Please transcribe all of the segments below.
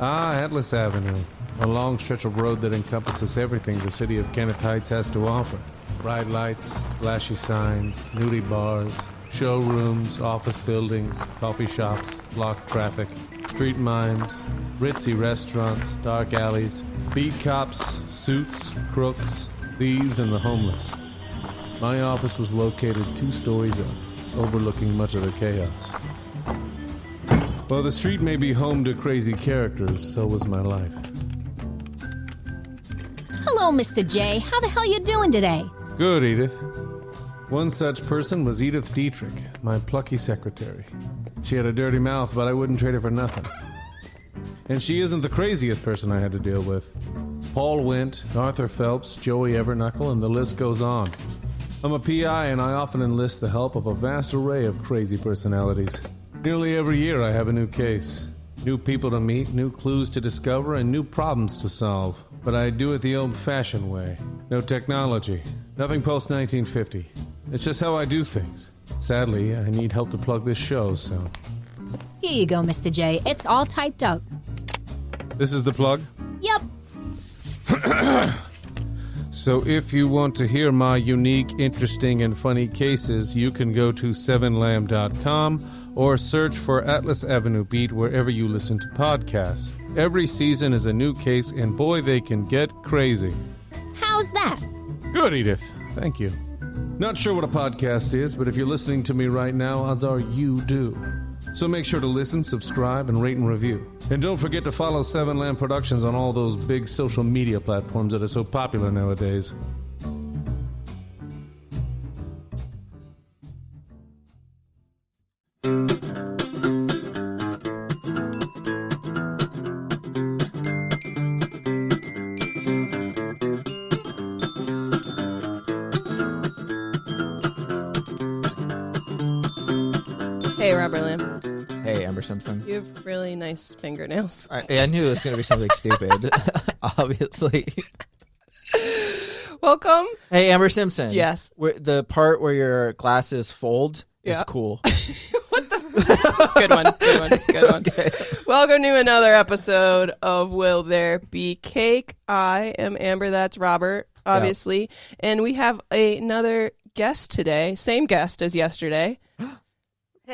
Atlas Avenue, a long stretch of road that encompasses everything the city of Kenneth Heights has to offer. Bright lights, flashy signs, nudie bars, showrooms, office buildings, coffee shops, block traffic, street mimes, ritzy restaurants, dark alleys, beat cops, suits, crooks, thieves, and the homeless. My office was located 2 stories up, overlooking much of the chaos. While the street may be home to crazy characters, so was my life. Hello, Mr. J. How the hell you doing today? Good, Edith. One such person was Edith Dietrich, my plucky secretary. She had a dirty mouth, but I wouldn't trade her for nothing. And she isn't the craziest person I had to deal with. Paul Wint, Arthur Phelps, Joey Everknuckle, and the list goes on. I'm a PI, and I often enlist the help of a vast array of crazy personalities. Nearly every year I have a new case. New people to meet, new clues to discover, and new problems to solve. But I do it the old-fashioned way. No technology. Nothing post-1950. It's just how I do things. Sadly, I need help to plug this show, so... Here you go, Mr. J. It's all typed up. This is the plug? Yep. So if you want to hear my unique, interesting, and funny cases, you can go to 7lamb.com or search for Atlas Avenue Beat wherever you listen to podcasts. Every season is a new case, and boy, they can get crazy. How's that? Good, Edith. Thank you. Not sure what a podcast is, but if you're listening to me right now, odds are you do. So make sure to listen, subscribe, and rate and review. And don't forget to follow 7 Lamb Productions on all those big social media platforms that are so popular nowadays. Hey, Robert Lamb. Hey, Amber Simpson. You have really nice fingernails. I knew it was going to be something stupid, obviously. Welcome. Hey, Amber Simpson. Yes. The part where your glasses fold is cool. What the? Good one. Good one. Good one. Okay. Welcome to another episode of Will There Be Cake? I am Amber. That's Robert, obviously. And we have another guest today. Same guest as yesterday.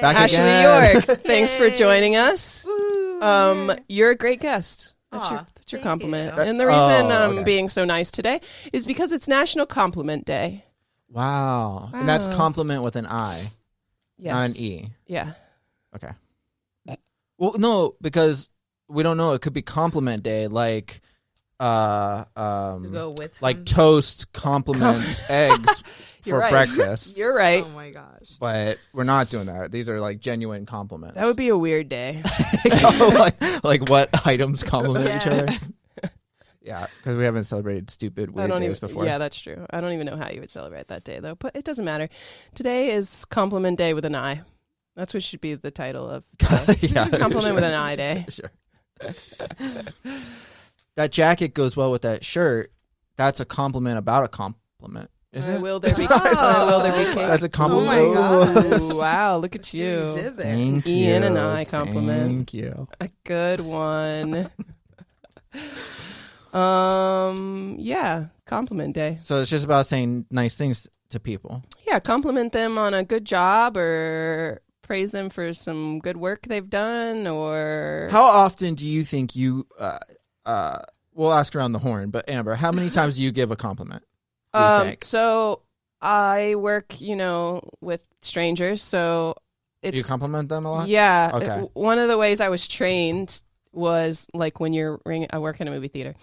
Back Ashley again. York. Thanks for joining us. Woo. You're a great guest. That's Aw, your thank compliment. you. And the reason I'm okay. being so nice today is because it's National Compliment Day. Wow. And that's Wow. compliment with an I, Yes. not an E. Yeah. Okay. Well, no, because we don't know. It could be compliment day, like, To go with like some- toast compliments eggs You're for right. breakfast. You're right. Oh my gosh. But we're not doing that. These are like genuine compliments. That would be a weird day. like what items compliment each other. Yes. Yeah, because we haven't celebrated stupid I weird don't days even. before. Yeah, that's true. I don't even know how you would celebrate that day, though. But it doesn't matter. Today is Compliment Day with an I. That's what should be the title of today. Yeah, Compliment sure. with an I Day. Sure. That jacket goes well with that shirt. That's a compliment about a compliment. Is it? Will there be? Oh. Will there be cake? That's a compliment. Oh my gosh. Ooh, wow! Look at You you. did there. Thank you. Ian and I compliment. Thank you. A good one. Yeah, compliment day. So it's just about saying nice things to people. Yeah, compliment them on a good job or praise them for some good work they've done or How often do you think you? We'll ask around the horn, but Amber, how many times do you give a compliment? Do you think? So I work, with strangers, so Do you it's compliment them a lot? yeah. Okay. One of the ways I was trained was like when you're I work in a movie theater.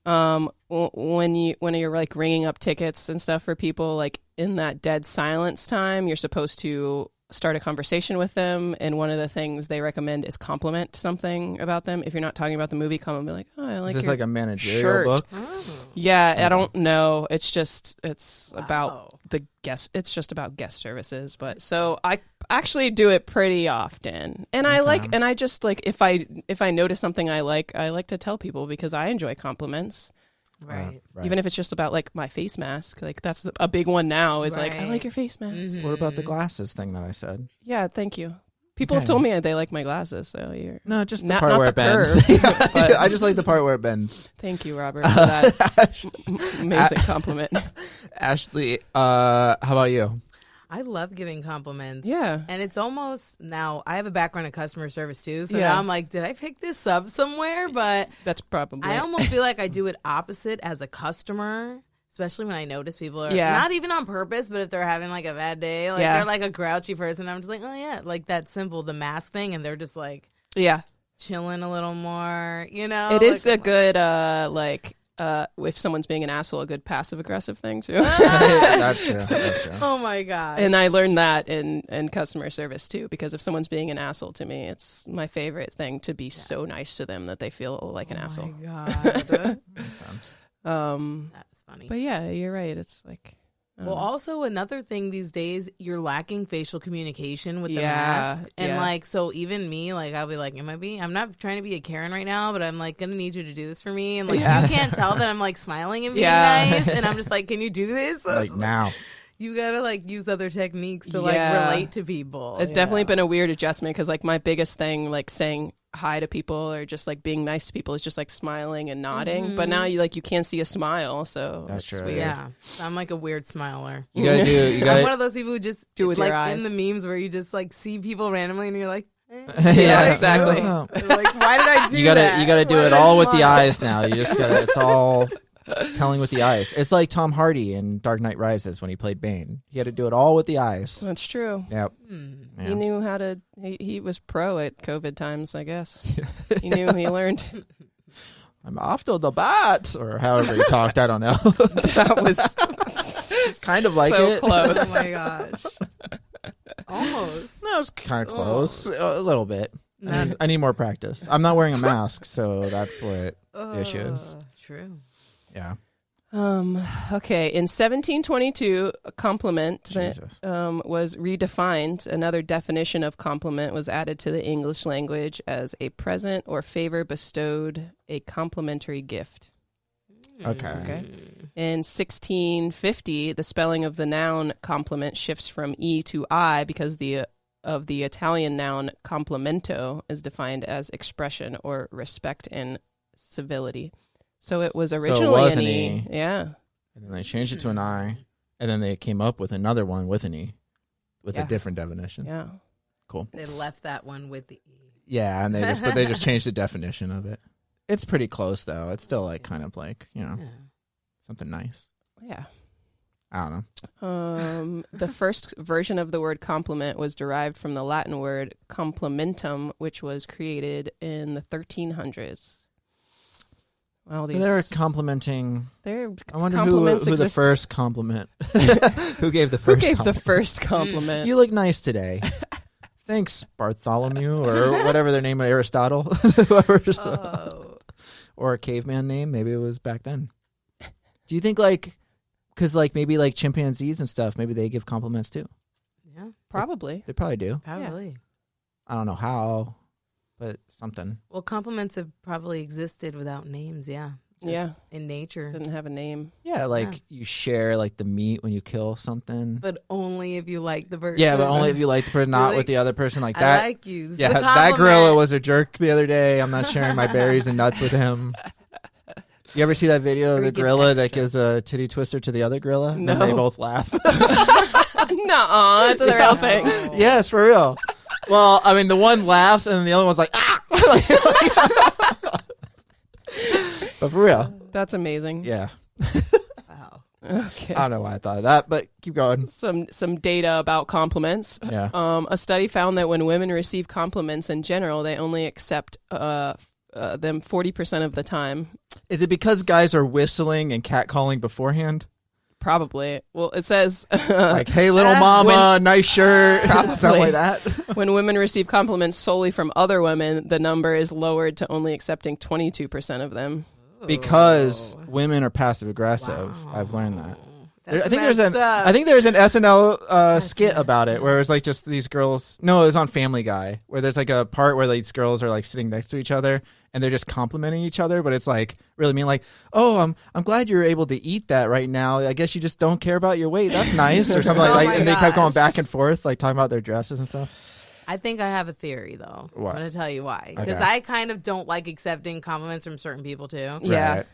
When you're like ringing up tickets and stuff for people, like in that dead silence time, you're supposed to start a conversation with them, and one of the things they recommend is compliment something about them. If you're not talking about the movie, come and be like, "Oh, I like Is this your like a managerial shirt." book? Oh. Yeah, I don't know. It's Wow. about the guest. It's just about guest services. But so I actually do it pretty often, and I like, and I just like if I notice something I like to tell people because I enjoy compliments. Right. Even if it's just about like my face mask, like that's a big one now. Is like I Right. like your face mask. Mhm. What about the glasses thing that I said? Yeah, thank you. People have told me they like my glasses, so you're No, just the Not- part not where the it bends. curve, but- I just like the part where it bends. Thank you, Robert, for that amazing compliment. Ashley, how about you? I love giving compliments. Yeah. And it's almost now I have a background in customer service too. So Yeah. now I'm like, did I pick this up somewhere? But That's probably I almost feel like I do it opposite as a customer, especially when I notice people are Yeah. not even on purpose, but if they're having like a bad day, like Yeah. they're like a grouchy person, I'm just like, oh yeah, like that simple, the mask thing, and they're just like Yeah. chilling a little more, you know? It is like, a good if someone's being an asshole, a good passive aggressive thing too. That's true. That's true. oh my god. And I learned that in customer service too, because if someone's being an asshole to me, it's my favorite thing to be so nice to them that they feel like an asshole. Oh my god. Makes sense. That's funny. But yeah, you're right. It's like I don't Well, know. also another thing these days, you're lacking facial communication with the Yeah, mask. And yeah. like, so even me, like, I'll be like, I'm not trying to be a Karen right now, but I'm like, going to need you to do this for me. And like, Yeah. you can't tell that I'm like smiling and being Yeah. nice. And I'm just like, can you do this? Like now. You got to like use other techniques to Yeah. like relate to people. It's you definitely know? been a weird adjustment because like my biggest thing, like saying hi to people or just like being nice to people, is just like smiling and nodding. But now you can't see a smile, so That's it's true. weird. Yeah. I'm like a weird smiler. You gotta do. You I'm gotta. one of those people who just Do it with like your eyes. in the memes where you just like see people randomly and you're like, Yeah, exactly. What's up? like, why did I do You gotta. that? You gotta do Why it did I all with the smile? eyes now. You just gotta. It's all telling with the eyes. It's like Tom Hardy in Dark Knight Rises when he played Bane. He had to do it all with the eyes. That's true. Yep. Hmm. He knew how to. He was pro at COVID times, I guess. He knew. He learned. I'm off to the bat, or however he talked. I don't know. That was Kind of like so it. close. Oh my gosh. Almost. No, it's kind of close. A little bit. Not- I need more practice. I'm not wearing a mask, so that's what the issue is. True. Yeah. Okay. In 1722, a compliment Jesus. was redefined. Another definition of compliment was added to the English language as a present or favor bestowed, a complimentary gift. Okay. Okay. In 1650, the spelling of the noun compliment shifts from E to I because of the Italian noun complimento is defined as expression or respect and civility. So it was originally was an an E. E. Yeah. And then they changed it to an I, and then they came up with another one with an E, with Yeah. a different definition. Yeah. Cool. They left that one with the E. Yeah, and they just changed the definition of it. It's pretty close though. It's still like kind of like, you know, Yeah. something nice. Yeah. I don't know. The first version of the word compliment was derived from the Latin word complimentum, which was created in the 1300s. Wow, So they're complimenting. they're I wonder who compliments the exist- first compliment. Who gave the Who first? gave the compliment? first compliment? You look nice today. Thanks, Bartholomew, or whatever their name, Aristotle, Whoever's- Oh. or a caveman name. Maybe it was back then. Do you think like, because like maybe like chimpanzees and stuff, maybe they give compliments too? Yeah, Probably. They probably do. probably. I don't know how, but something. Well, compliments have probably existed without names, yeah. Just Yeah. in nature. Didn't have a name. Yeah, like you share like the meat when you kill something. But only if you like the person. Yeah, but only if you like the person, not like, with the other person. Like I that. like you. This is Yeah, a that compliment. gorilla was a jerk the other day. I'm not sharing my berries and nuts with him. You ever see that video of Or the give gorilla that extra. gives a titty twister to the other gorilla? And then No. they both laugh. Nuh-uh, it's a real thing. Yes, for real. Well, I mean, the one laughs and then the other one's like, ah! But for real. That's amazing. Yeah. Wow. Okay. I don't know why I thought of that, but keep going. Some data about compliments. Yeah. A study found that when women receive compliments in general, they only accept them 40% of the time. Is it because guys are whistling and catcalling beforehand? Probably. Well, it says Like, hey, little mama, nice shirt. Probably. Something like that. when women receive compliments solely from other women, the number is lowered to only accepting 22% of them. Because women are passive aggressive. I've learned that. That's I think there's an messed up. I think there's an SNL skit messed about it where it's like just these girls. No, it was on Family Guy where there's like a part where these girls are like sitting next to each other and they're just complimenting each other, but it's like really mean like, oh, I'm glad you're able to eat that right now. I guess you just don't care about your weight. That's nice or something Oh like my and they kept going gosh. back and forth like talking about their dresses and stuff. I think I have a theory, though. What? I'm going to tell you why. Because Okay. I kind of don't like accepting compliments from certain people, too. Yeah. Right.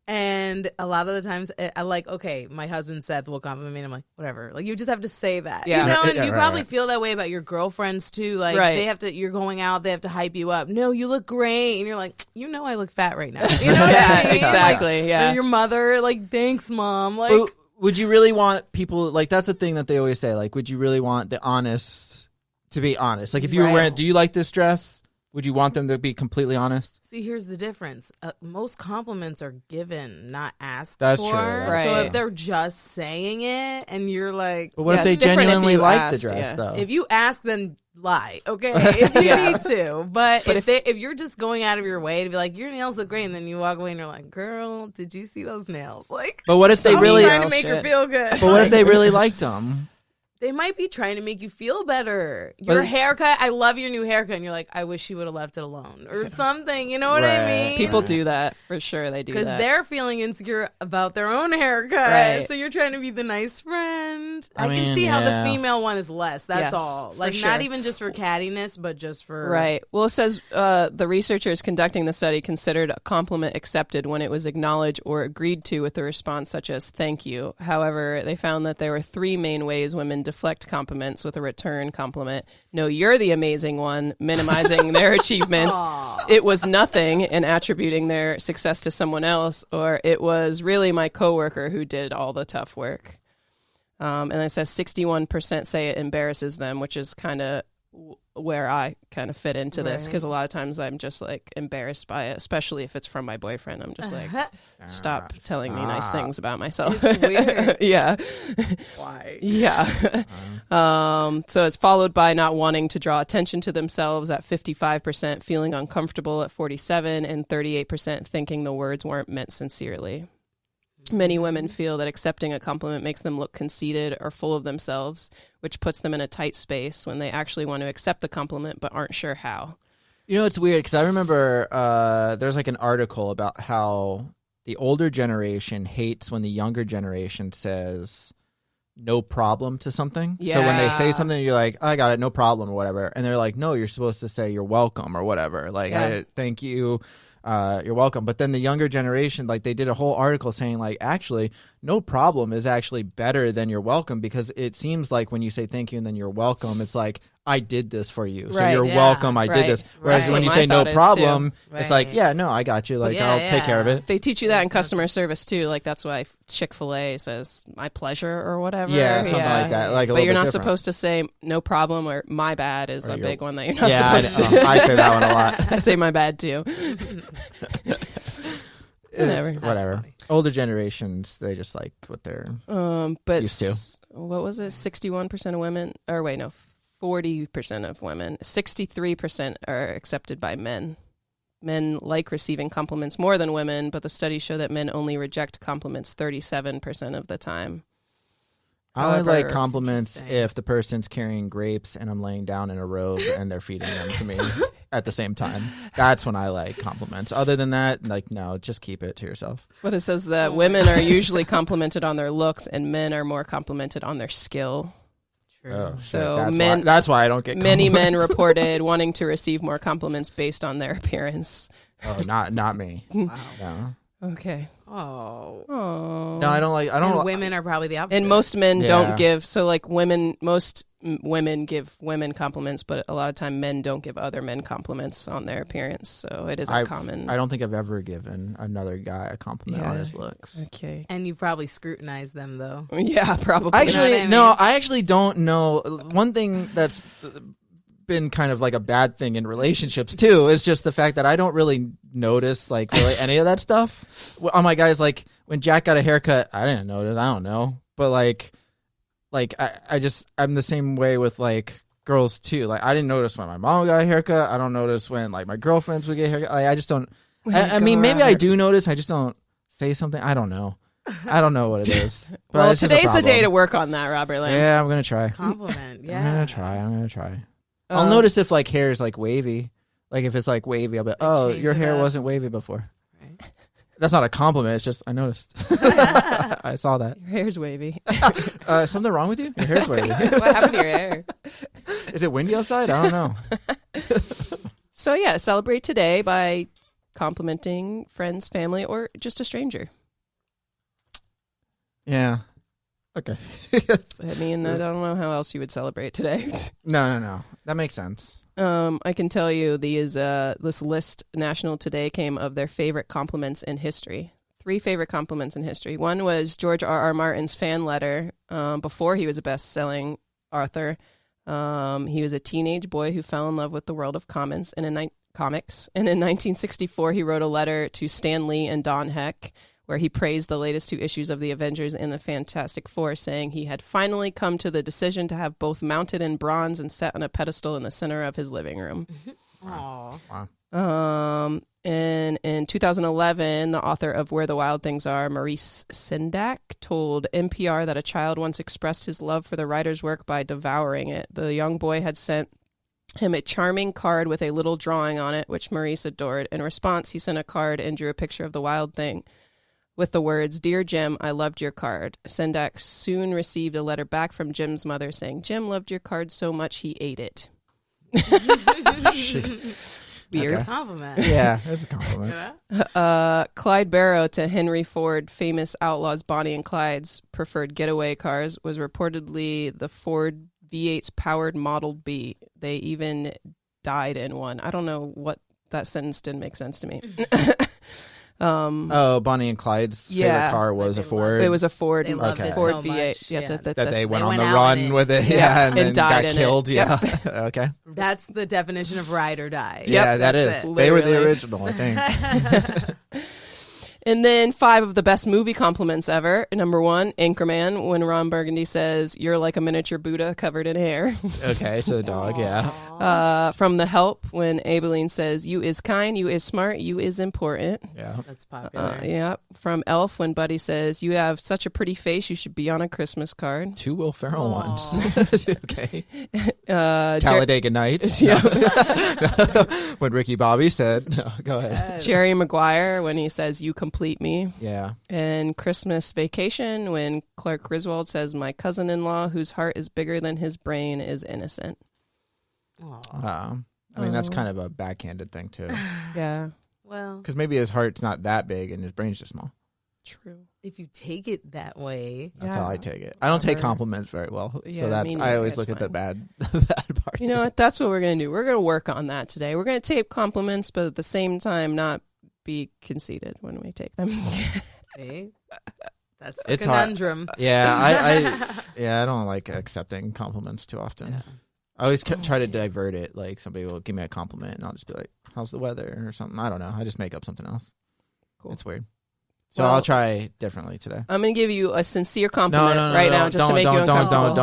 And a lot of the times, I like, okay, my husband Seth will compliment me, and I'm like, whatever. Like, you just have to say that. Yeah. You know, and Yeah, you right, probably right. feel that way about your girlfriends, too. Like, Right. they have to, you're going out, they have to hype you up. No, you look great. And you're like, you know I look fat right now. You know what Yeah, I mean? exactly. Like, Yeah. or your mother, like, thanks, Mom. Like, But would you really want people like that's the thing that they always say? Like, would you really want the honest to be honest? Like, if you were Right. wearing, do you like this dress? Would you want them to be completely honest? see, here's the difference. Most compliments are given, not asked That's for. true, that's Right. So true. if they're just saying it, and you're like, But what Yeah, if they it's different if genuinely you like asked, the dress, yeah. though? if you ask, then lie, okay? If you Yeah. need to. But But if you're just going out of your way to be like, your nails look great, and then you walk away and you're like, girl, did you see those nails? Like, But what if they I'm really? trying to Girl make her shit. feel good. But what if they really liked them? They might be trying to make you feel better. Your But- haircut, I love your new haircut, and you're like, I wish she would have left it alone or something. You know what I Right. mean? People do that for sure. They do Because that. they're feeling insecure about their own haircut. Right. So you're trying to be the nice friend. I I can mean, see how yeah. the female one is less. That's Yes, all. for Like, sure. not even just for cattiness, but just for. Right. Well, it says the researchers conducting the study considered a compliment accepted when it was acknowledged or agreed to with a response such as "thank you." However, they found that there were three main ways women deflect compliments with a return compliment. No, you're the amazing one, minimizing their achievements. It was nothing and attributing their success to someone else, or it was really my coworker who did all the tough work. And it says 61% say it embarrasses them, which is kind of where I kind of fit into this, because a lot of times I'm just like embarrassed by it, especially if it's from my boyfriend. I'm just like, stop telling me nice things about myself. It's weird. Yeah. Why? Yeah. So it's followed by not wanting to draw attention to themselves at 55%, feeling uncomfortable at 47%, and 38% thinking the words weren't meant sincerely. Many women feel that accepting a compliment makes them look conceited or full of themselves, which puts them in a tight space when they actually want to accept the compliment but aren't sure how. You know, it's weird because I remember there's like an article about how the older generation hates when the younger generation says no problem to something. So when they say Yeah. something, you're like, I got it, no problem or whatever. And they're like, no, you're supposed to say you're welcome or whatever. Like, Yeah. thank you. You're welcome. But then the younger generation, like they did a whole article saying like, actually, no problem is actually better than you're welcome, because it seems like when you say thank you and then you're welcome, it's like, I did this for you. So Right. you're Yeah. welcome. I Right. did this. Whereas Right. when you My say no thought is, problem, too. it's like, Right. yeah, no, I got you. Like, Yeah, I'll take care of yeah. it. They teach you that in customer service too. Like that's why Chick-fil-A says "my pleasure" or whatever. Yeah, something like that. Like a But little you're bit not different. supposed to say "no problem" or "my bad" is Or a you're- big one that you're not Yeah, supposed to. I say that one a lot. I say "my bad" too. Whatever. It's whatever. funny. Older generations, they just like what they're. But Used to. what was it? 61% of women, or wait, no, 40% of women. 63% are accepted by men. Men like receiving compliments more than women, but the studies show that men only reject compliments 37% of the time. I only like However- compliments Interesting. if the person's carrying grapes and I'm laying down in a robe and they're feeding them to me at the same time. That's when I like compliments. Other than that, like, no, just keep it to yourself. But it says that Oh my women are usually complimented on their looks and men are more complimented on their skill. True. Oh, shit. So That's why I don't get Many men compliments. reported wanting to receive more compliments based on their appearance. Oh, not me. Wow. No. Okay. Oh. Oh. No, I don't like. I don't. And women are probably the opposite. And most men Yeah. don't give. So like women give women compliments, but a lot of time men don't give other men compliments on their appearance. So it isn't common. I don't think I've ever given another guy a compliment on Yeah. his looks. Okay. And you've probably scrutinized them, though. Yeah, probably. Actually, what I mean? no, I actually don't know. One thing that's been kind of like a bad thing in relationships too is just the fact that I don't really notice like really any of that stuff. On my guys, like when Jack got a haircut, I didn't notice. I don't know, but like I'm the same way with like girls too. Like I didn't notice when my mom got a haircut. I don't notice when like my girlfriends would get a haircut. Like, I just don't. I mean, maybe I do notice. I just don't say something. I don't know. I don't know what it is. But Well, it's just a today's the day to problem. work on that, Robert Lamb. Yeah, I'm gonna try. Compliment. Yeah. I'm gonna try. I'll notice if like hair is like wavy. Like if it's like wavy, I'll be, oh, change your it hair up. wasn't wavy before. Right. That's not a compliment. It's just I noticed. I saw that. Your hair's wavy. Something wrong with you? Your hair's wavy. What happened to your hair? Is it windy outside? I don't know. So yeah, celebrate today by complimenting friends, family, or just a stranger. Yeah. Okay. I mean, I don't know how else you would celebrate today. No. That makes sense. I can tell you this list, National Today, came of their favorite compliments in history. 3 favorite compliments in history. One was George R.R. Martin's fan letter before he was a best-selling author. He was a teenage boy who fell in love with the world of comics. And in 1964, he wrote a letter to Stan Lee and Don Heck, where he praised the latest 2 issues of the Avengers and the Fantastic Four, saying he had finally come to the decision to have both mounted in bronze and set on a pedestal in the center of his living room. Aww. Wow. And in 2011, the author of Where the Wild Things Are, Maurice Sendak, told NPR that a child once expressed his love for the writer's work by devouring it. The young boy had sent him a charming card with a little drawing on it, which Maurice adored. In response, he sent a card and drew a picture of the wild thing with the words, "Dear Jim, I loved your card." Sendak soon received a letter back from Jim's mother saying, "Jim loved your card so much he ate it." Weird. That's a compliment. Yeah, that's a compliment. Clyde Barrow to Henry Ford, famous outlaws Bonnie and Clyde's preferred getaway cars, was reportedly the Ford V8's powered Model B. They even died in one. I don't know what that sentence didn't make sense to me. Bonnie and Clyde's favorite car was a Ford. It was a Ford. They loved it Ford so V8. much. Yeah, Yeah. that they went They on went the out run in it. with it. Yeah, Yeah, and then died got in killed. it. Yeah. Okay. That's the definition of ride or die. Yeah, that That's is. it. They were the Literally. original, I think. And then 5 of the best movie compliments ever. Number 1, Anchorman, when Ron Burgundy says, "You're like a miniature Buddha covered in hair." Okay, to the dog, yeah. From The Help, when Aibileen says, "You is kind, you is smart, you is important." Yeah. That's popular. Yeah. From Elf, when Buddy says, "You have such a pretty face, you should be on a Christmas card." 2 Will Ferrell ones. Okay. Jer- Talladega Nights. Yeah. When Ricky Bobby said, no, go ahead. Jerry Maguire, when he says, "You complete me." Yeah. And Christmas Vacation, when Clark Griswold says, "My cousin-in-law, whose heart is bigger than his brain, is innocent." Aw. I mean, that's kind of a backhanded thing, too. Yeah. Well, Because maybe his heart's not that big and his brain's just small. True. if you take it that way, That's how I take it. I don't take compliments very well. Yeah, So that's me I neither. always It's look at the fine. bad part. You know what? That's what we're going to do. We're going to work on that today. We're going to take compliments, but at the same time, not be conceited when we take them. see, that's the It's hard. conundrum. Yeah, I don't like accepting compliments too often. Yeah. I always try to divert it. Like somebody will give me a compliment, and I'll just be like, "How's the weather?" or something. I don't know. I just make up something else. Cool. It's weird. So Well, I'll try differently today. I'm going to give you a sincere No, compliment right now just to make you uncomfortable.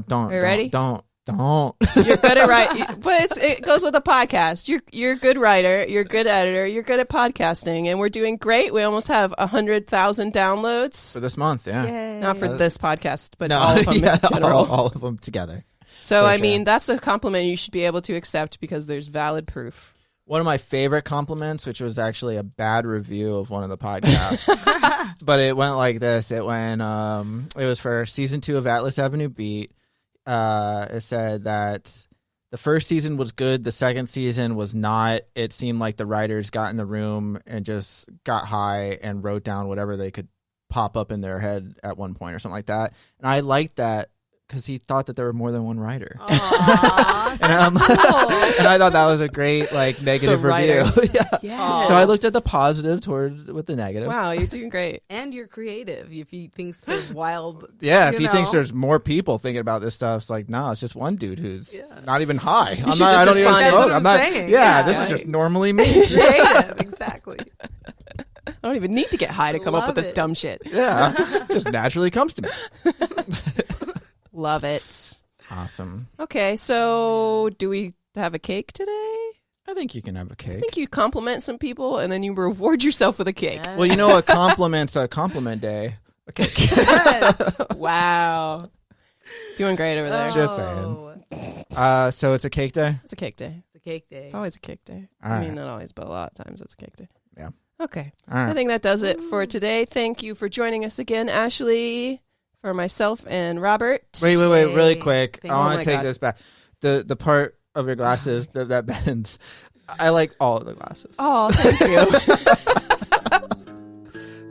Don't. Are you ready? Don't. You're good at writing, but it goes with a podcast. You're a good writer. You're a good editor. You're good at podcasting, and we're doing great. We almost have 100,000 downloads. For this month, yeah. Yay. Not for this podcast, but No, all of them yeah, in general. all of them together. So, for I sure. mean, that's a compliment you should be able to accept because there's valid proof. One of my favorite compliments, which was actually a bad review of one of the podcasts, but it went like this. It went, it was for season 2 of Atlas Avenue Beat. It said that the first season was good. The second season was not. It seemed like the writers got in the room and just got high and wrote down whatever they could pop up in their head at one point or something like that. And I liked that because he thought that there were more than one writer. Aw, And, and I thought that was a great negative The review. writers. Yeah. yes. So I looked at the positive with the negative. Wow, you're doing great. and you're creative. If he thinks there's wild, Yeah, if you he thinks know. there's more people thinking about this stuff, it's like, no, it's just one dude who's Yeah. not even high. should I just don't even respond. smoke. That's what I'm I'm not. saying. Yeah, Yeah. this is just normally me. creative, exactly. I don't even need to get high to come up with Love this it. dumb shit. Yeah, just naturally comes to me. Love it. Awesome. Okay, so do we have a cake today? I think you can have a I cake. think you compliment some people and then you reward yourself with a cake. Yes. Well, you know what compliment's a compliment day. A cake. Yes. Wow. Doing great over there. Just Oh, So it's a cake day. It's a cake day. It's a cake day. It's always a cake day. All I mean, right. not always, but a lot of times it's a cake day. Yeah. Okay. All right. I think that does it for today. Thank you for joining us again, Ashley, for myself and Robert. Wait, really Yay. quick. Thanks. I Oh want my to take God. this back. The part of your glasses that bends. I like all of the glasses. Oh, thank you.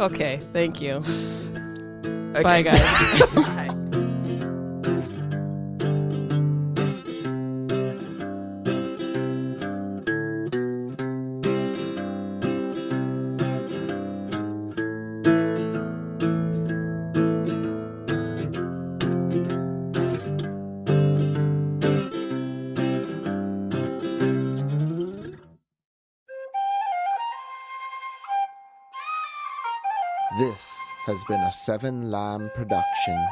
Okay, thank you. Okay. Bye, guys. Bye. This has been a Seven Lamb production.